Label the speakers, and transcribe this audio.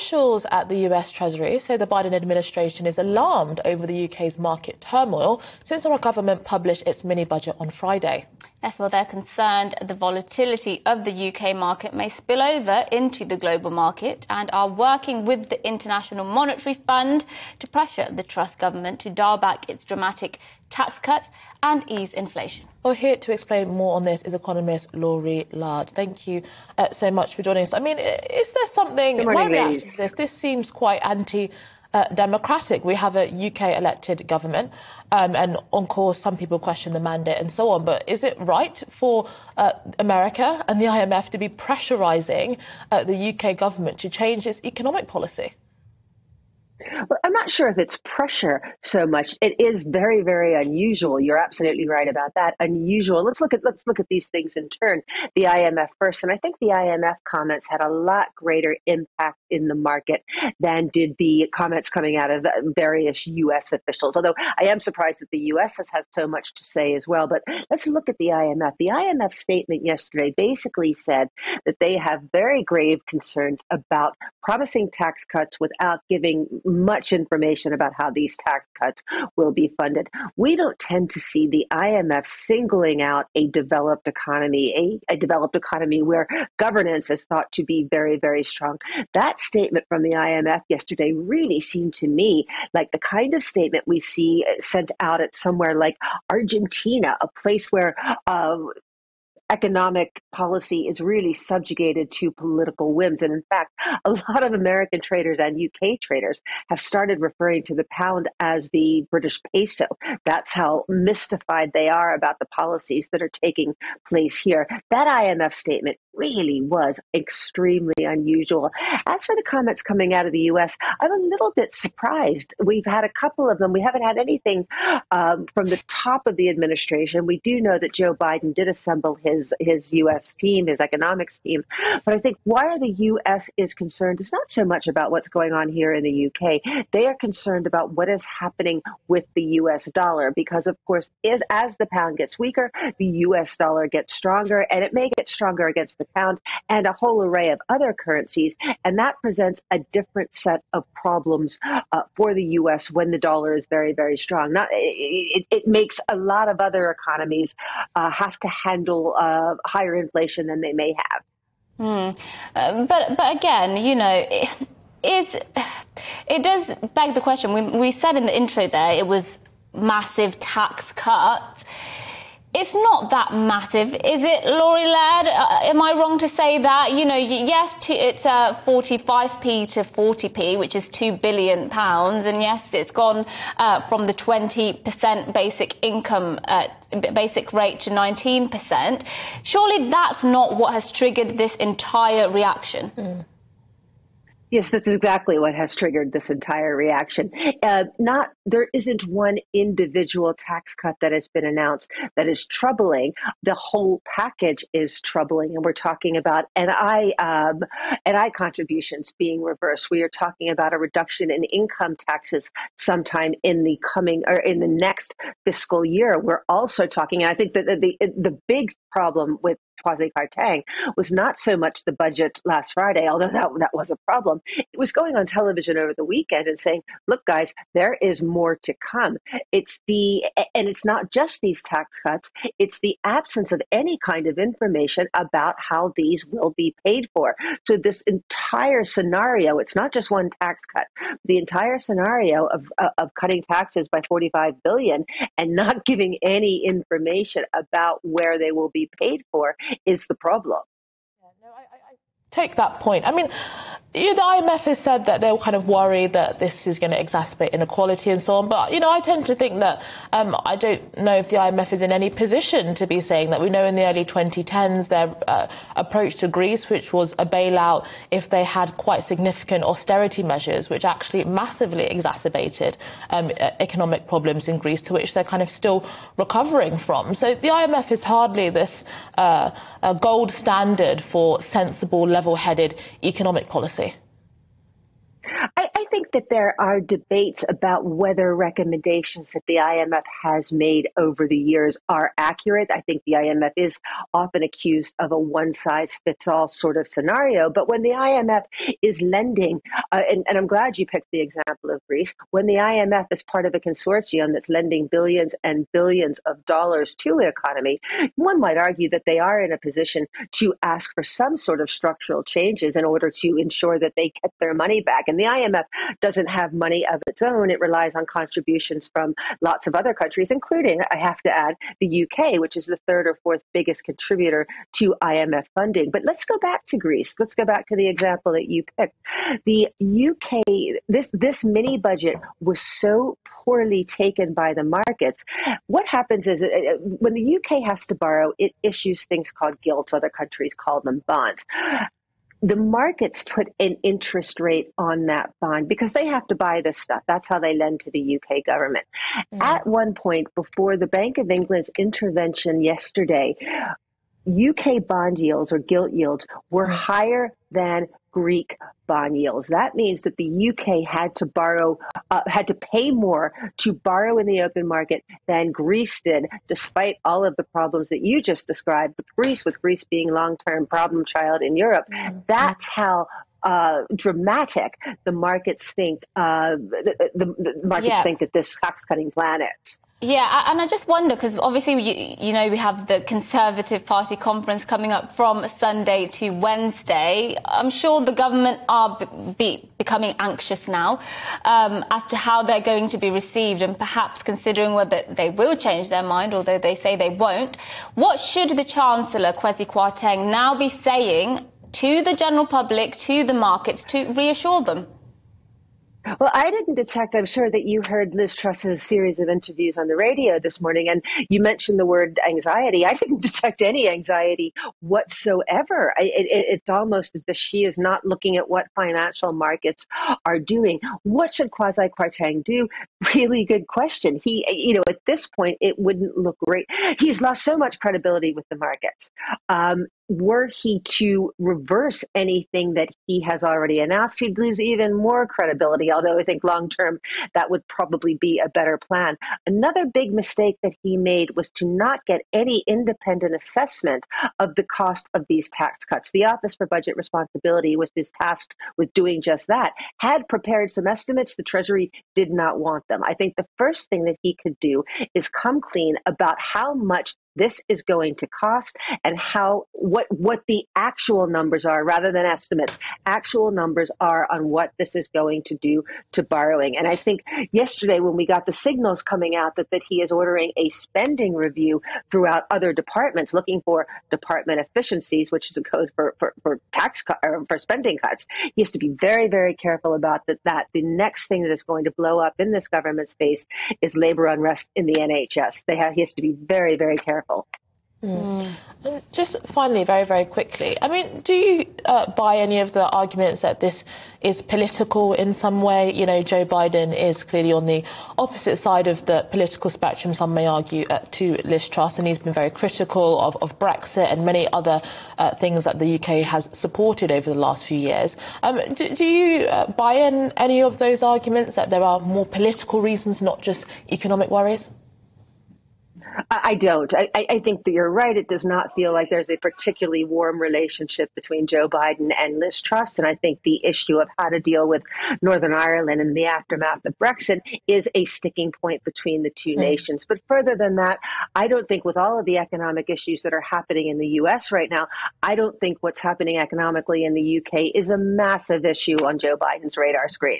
Speaker 1: officials at the US Treasury say the Biden administration is alarmed over the UK's market turmoil since our government published its mini-budget on Friday.
Speaker 2: Yes, well, they're concerned the volatility of the UK market may spill over into the global market and are working with the International Monetary Fund to pressure the Truss government to dial back its dramatic tax cuts and ease inflation.
Speaker 1: Well, here to explain more on this is economist Laurie Laird. Thank you so much for joining us. I mean, is there something...
Speaker 3: Good morning, ladies.
Speaker 1: This seems quite anti-democratic. We have a UK elected government and, of course, some people question the mandate and so on. But is it right for America and the IMF to be pressurising the UK government to change its economic policy?
Speaker 3: Well, I'm not sure if it's pressure so much. It is very, very unusual. You're absolutely right about that. Unusual. Let's look at these things in turn. The IMF first, and I think the IMF comments had a lot greater impact in the market than did the comments coming out of various U.S. officials. Although I am surprised that the U.S. has had so much to say as well. But let's look at the IMF. The IMF statement yesterday basically said that they have very grave concerns about promising tax cuts without giving much information about how these tax cuts will be funded. We don't tend to see the IMF singling out a developed economy, a developed economy where governance is thought to be very, very strong. That statement from the IMF yesterday really seemed to me like the kind of statement we see sent out at somewhere like Argentina, a place where economic policy is really subjugated to political whims. And in fact, a lot of American traders and UK traders have started referring to the pound as the British peso. That's how mystified they are about the policies that are taking place here. That IMF statement really was extremely unusual. As for the comments coming out of the US, I'm a little bit surprised. We've had a couple of them. We haven't had anything from the top of the administration. We do know that Joe Biden did assemble his U.S. team, his economics team. But I think why the U.S. is concerned is not so much about what's going on here in the U.K. They are concerned about what is happening with the U.S. dollar because, of course, as the pound gets weaker, the U.S. dollar gets stronger, and it may get stronger against the pound and a whole array of other currencies. And that presents a different set of problems for the U.S. when the dollar is very, very strong. It makes a lot of other economies have to handle higher inflation than they may have.
Speaker 2: But again, you know, it does beg the question. We said in the intro there it was massive tax cuts. It's not that massive, is it, Laurie Laird? Am I wrong to say that? You know, yes, it's 45p to 40p, which is £2 billion. And yes, it's gone from the 20% basic income, basic rate to 19%. Surely that's not what has triggered this entire reaction.
Speaker 3: Yes, that's exactly what has triggered this entire reaction. There isn't one individual tax cut that has been announced that is troubling. The whole package is troubling, and we're talking about NI contributions being reversed. We are talking about a reduction in income taxes sometime in the next fiscal year. We're also talking, and I think that the big problem with Kwasi Kwarteng was not so much the budget last Friday, although that was a problem. It was going on television over the weekend and saying, look, guys, there is more to come. And it's not just these tax cuts. It's the absence of any kind of information about how these will be paid for. So this entire scenario, it's not just one tax cut. The entire scenario of cutting taxes by $45 billion and not giving any information about where they will be paid for is the problem.
Speaker 1: I take that point. I mean, the IMF has said that they're kind of worried that this is going to exacerbate inequality and so on. But, I tend to think that I don't know if the IMF is in any position to be saying that. We know in the early 2010s their approach to Greece, which was a bailout if they had quite significant austerity measures, which actually massively exacerbated economic problems in Greece, to which they're kind of still recovering from. So the IMF is hardly this gold standard for sensible, level-headed economic policy.
Speaker 3: I think that there are debates about whether recommendations that the IMF has made over the years are accurate. I think the IMF is often accused of a one-size-fits-all sort of scenario. But when the IMF is lending And I'm glad you picked the example of Greece. When the IMF is part of a consortium that's lending billions and billions of dollars to the economy, one might argue that they are in a position to ask for some sort of structural changes in order to ensure that they get their money back. And the IMF doesn't have money of its own. It relies on contributions from lots of other countries, including, I have to add, the UK, which is the third or fourth biggest contributor to IMF funding. But let's go back to Greece. Let's go back to the example that you picked. The UK, this mini budget was so poorly taken by the markets. What happens is when the UK has to borrow, it issues things called gilts. Other countries call them bonds. The markets put an interest rate on that bond because they have to buy this stuff. That's how they lend to the UK government. At one point, before the Bank of England's intervention yesterday, UK bond yields or gilt yields were higher than Greek bond yields. That means that the UK had to pay more to borrow in the open market than Greece did, despite all of the problems that you just described with Greece being long-term problem child in Europe. That's how dramatic the markets think think that this tax-cutting plan is.
Speaker 2: Yeah, and I just wonder, because obviously, you know, we have the Conservative Party conference coming up from Sunday to Wednesday. I'm sure the government are becoming anxious now as to how they're going to be received and perhaps considering whether they will change their mind, although they say they won't. What should the Chancellor, Kwasi Kwarteng, now be saying to the general public, to the markets, to reassure them?
Speaker 3: Well, I didn't detect, I'm sure that you heard Liz Truss's series of interviews on the radio this morning, and you mentioned the word anxiety. I didn't detect any anxiety whatsoever. It's almost as if she is not looking at what financial markets are doing. What should Kwasi Kwarteng do? Really good question. At this point, it wouldn't look great. He's lost so much credibility with the markets. Were he to reverse anything that he has already announced, he'd lose even more credibility, although I think long-term that would probably be a better plan. Another big mistake that he made was to not get any independent assessment of the cost of these tax cuts. The Office for Budget Responsibility was tasked with doing just that, had prepared some estimates. The Treasury did not want them. I think the first thing that he could do is come clean about how much this is going to cost and what the actual numbers are rather than estimates. Actual numbers are on what this is going to do to borrowing. And I think yesterday when we got the signals coming out that he is ordering a spending review throughout other departments, looking for department efficiencies, which is a code for tax or for spending cuts, he has to be very, very careful about that. The next thing that is going to blow up in this government's face is labor unrest in the NHS. He has to be very, very careful.
Speaker 1: And just finally, very, very quickly, I mean, do you buy any of the arguments that this is political in some way? You know, Joe Biden is clearly on the opposite side of the political spectrum, some may argue, to Liz Truss, and he's been very critical of Brexit and many other things that the UK has supported over the last few years. Do you buy in any of those arguments, that there are more political reasons, not just economic worries?
Speaker 3: I don't. I think that you're right. It does not feel like there's a particularly warm relationship between Joe Biden and Liz Truss. And I think the issue of how to deal with Northern Ireland and the aftermath of Brexit is a sticking point between the two nations. But further than that, I don't think with all of the economic issues that are happening in the US right now, I don't think what's happening economically in the UK is a massive issue on Joe Biden's radar screen.